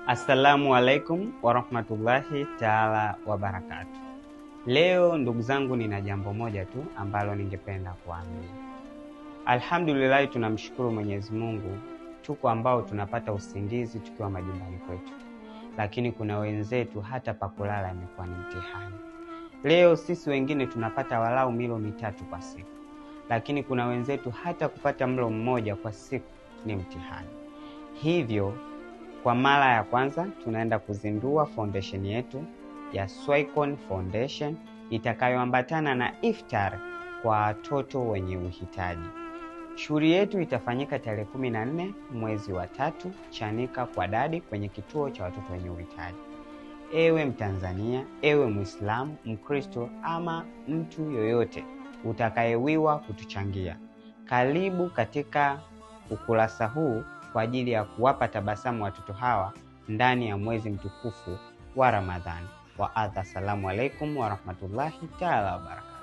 Assalamu alaikum warahmatullahi taala wabarakatuh. Leo ndugu zangu, nina jambo moja tu ambalo ningependa kuambia. Alhamdulillah, tunamshukuru Mwenyezi Mungu, tuko ambao tunapata usingizi tukiwa majumbani kwetu, lakini kuna wenzetu hata pakulala imekuwa ni mtihani. Leo sisi wengine tunapata walau milo 3 kwa siku, lakini kuna wenzetu hata kupata mlo mmoja kwa siku ni mtihani. Hivyo kwa mara ya kwanza tunaenda kuzindua foundation yetu ya Swaikon Foundation itakayoambatana na iftar kwa watoto wenye uhitaji. Shughuli yetu itafanyika tarehe 14 mwezi wa 3 Chanika kwa Dadi, kwenye kituo cha watoto wenye uhitaji. Ewe Mtanzania, ewe Muislamu, Mkristo ama mtu yoyote utakayewiwa kutuchangia, karibu katika ukurasa huu kwa ajili ya kuwapa tabasamu watoto hawa ndani ya mwezi mtukufu wa Ramadhani. Wa adha, salamu alaikum warahmatullahi taala wabarakatuh.